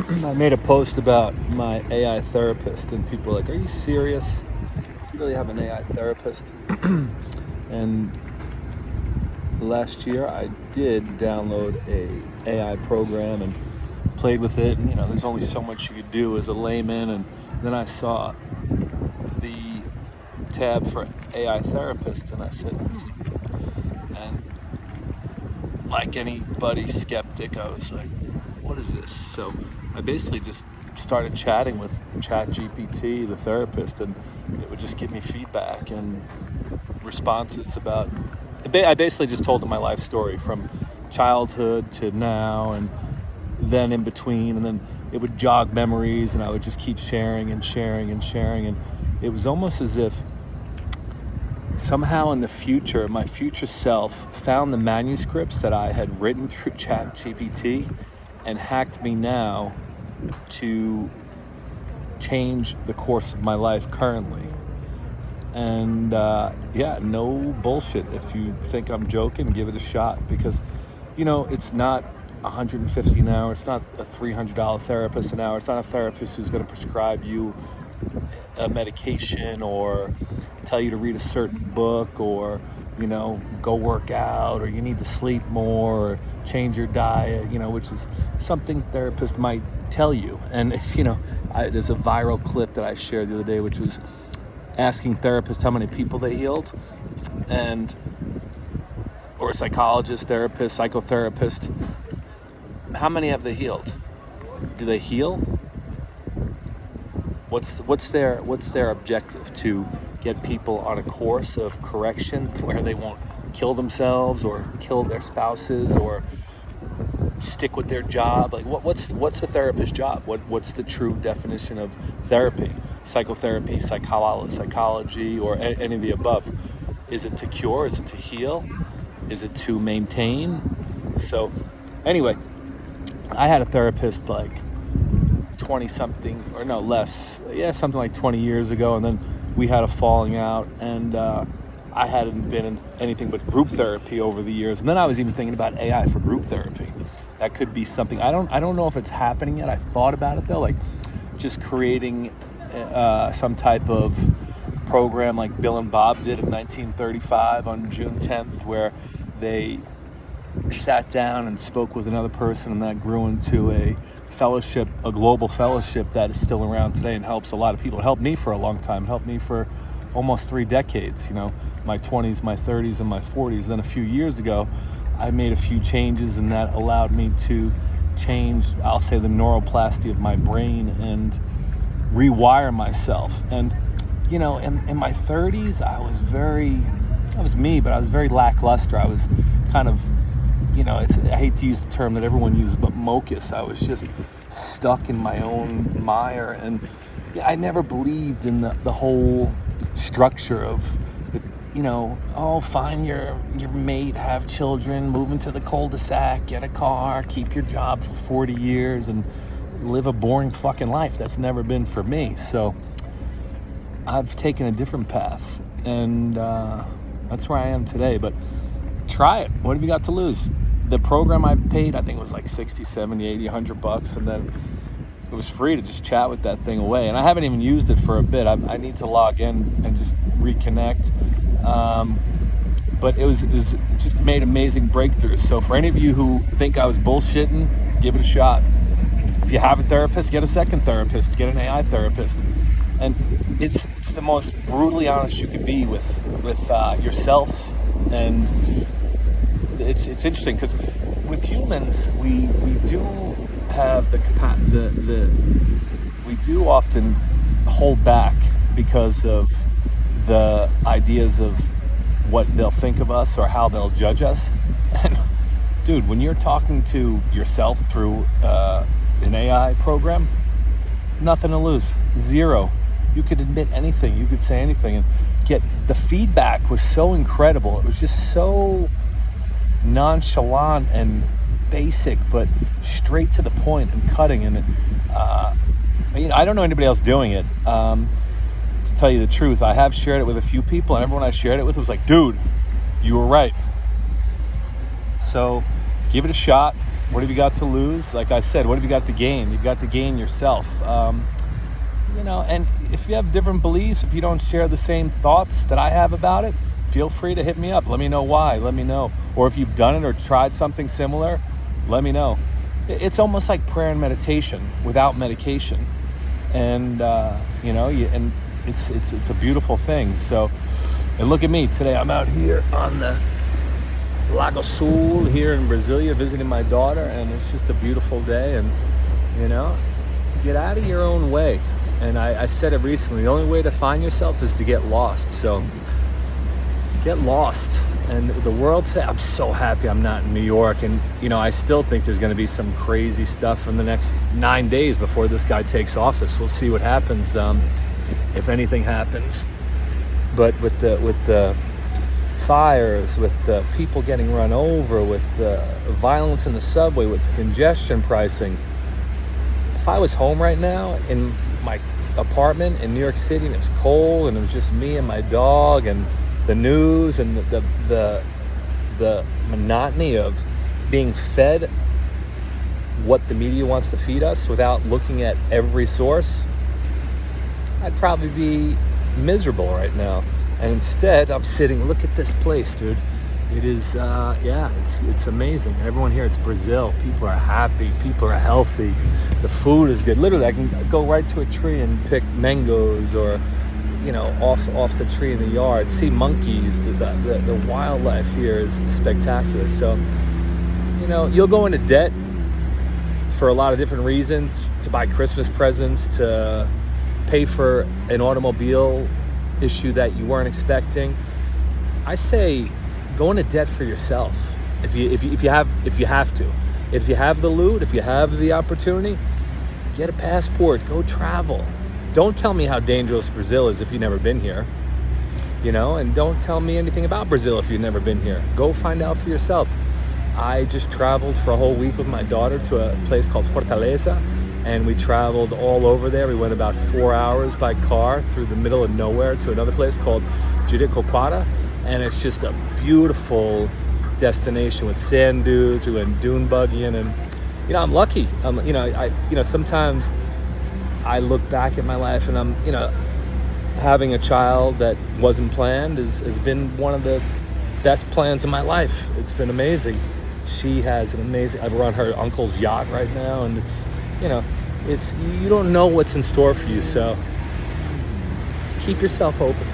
I made a post about my AI therapist, and people are like, "Are you serious? You really have an AI therapist?" And last year, I did download a AI program and played with it. And there's only so much you could do as a layman. And then I saw the tab for AI therapist, and I said, And like anybody skeptic, I was like, what is this? So I basically just started chatting with ChatGPT, the therapist, and it would just give me feedback and responses about. I basically just told them my life story from childhood to now, and then in between, and then it would jog memories, and I would just keep sharing and sharing and sharing, and it was almost as if somehow in the future, my future self found the manuscripts that I had written through ChatGPT and hacked me now to change the course of my life currently. And no bullshit. If you think I'm joking, give it a shot, because it's not $150 an hour. It's not a $300 therapist an hour. It's not a therapist who's going to prescribe you a medication or tell you to read a certain book, or go work out, or you need to sleep more, or change your diet, which is something therapists might tell you. And there's a viral clip that I shared the other day, which was asking therapists how many people they healed, or a psychologist, therapist, psychotherapist, how many have they healed? Do they heal? What's their objective? To get people on a course of correction where they won't kill themselves or kill their spouses or stick with their job? Like what's a therapist's job? What's the true definition of therapy? Psychotherapy, psychology, or any of the above? Is it to cure? Is it to heal? Is it to maintain? So anyway, I had a therapist like 20 something, or no, less, something like 20 years ago, and then we had a falling out, and I hadn't been in anything but group therapy over the years. And then I was even thinking about AI for group therapy. That could be something. I don't know if it's happening yet. I thought about it though, like just creating some type of program like Bill and Bob did in 1935 on June 10th, where they sat down and spoke with another person, and that grew into a fellowship, a global fellowship that is still around today and helps a lot of people. It helped me for a long time. It helped me for almost 3 decades, my 20s, my 30s, and my 40s. Then a few years ago, I made a few changes, and that allowed me to change, I'll say, the neuroplasty of my brain and rewire myself. And, in my 30s, I was me, but I was very lackluster. I was kind of, I hate to use the term that everyone uses, but mocus. I was just stuck in my own mire, and I never believed in the whole structure of find your mate, have children, move into the cul-de-sac, get a car, keep your job for 40 years, and live a boring fucking life. That's never been for me. So I've taken a different path, and that's where I am today. But try it. What have you got to lose? The program I paid, I think it was like 60, 70, 80, $100, and then it was free to just chat with that thing away. And I haven't even used it for a bit. I need to log in and just reconnect. But it just made amazing breakthroughs. So for any of you who think I was bullshitting, give it a shot. If you have a therapist, get a second therapist, get an AI therapist. And it's the most brutally honest you can be with yourself. And it's interesting because with humans, we do have we do often hold back because of the ideas of what they'll think of us or how they'll judge us. And dude, when you're talking to yourself through an AI program, nothing to lose, zero. You could admit anything, you could say anything, and get the feedback was so incredible. It was just so nonchalant and basic, but straight to the point and cutting. And I don't know anybody else doing it. To tell you the truth, I have shared it with a few people, and everyone I shared it with was like, dude, you were right. So give it a shot. What have you got to lose? Like I said, what have you got to gain? You've got to gain yourself. And if you have different beliefs, if you don't share the same thoughts that I have about it, feel free to hit me up. Let me know why. Let me know. Or if you've done it or tried something similar, let me know. It's almost like prayer and meditation without medication. And, and it's a beautiful thing. So, and look at me today. I'm out here on the Lago Sul here in Brasilia visiting my daughter, and it's just a beautiful day. And, get out of your own way. And I said it recently, the only way to find yourself is to get lost. So get lost. And the world today, I'm so happy I'm not in New York. And, I still think there's going to be some crazy stuff in the next 9 days before this guy takes office. We'll see what happens, if anything happens. But with the fires, with the people getting run over, with the violence in the subway, with the congestion pricing, if I was home right now in my apartment in New York City and it was cold and it was just me and my dog and the news and the monotony of being fed what the media wants to feed us without looking at every source, I'd probably be miserable right now. And instead I'm sitting, look at this place, dude. It is, it's amazing. Everyone here, it's Brazil. People are happy. People are healthy. The food is good. Literally, I can go right to a tree and pick mangoes or, off the tree in the yard. See monkeys. The wildlife here is spectacular. So, you'll go into debt for a lot of different reasons, to buy Christmas presents, to pay for an automobile issue that you weren't expecting. I say, go into debt for yourself if you have to. If you have the loot, if you have the opportunity, get a passport, go travel. Don't tell me how dangerous Brazil is if you've never been here, and don't tell me anything about Brazil if you've never been here. Go find out for yourself. I just traveled for a whole week with my daughter to a place called Fortaleza, and we traveled all over there. We went about 4 hours by car through the middle of nowhere to another place called Jericoacoara. And it's just a beautiful destination with sand dunes. We went dune buggying, and I'm lucky. Sometimes I look back at my life, and I'm having a child that wasn't planned has been one of the best plans of my life. It's been amazing. She has an amazing. We're on her uncle's yacht right now, and it's you don't know what's in store for you. So keep yourself open.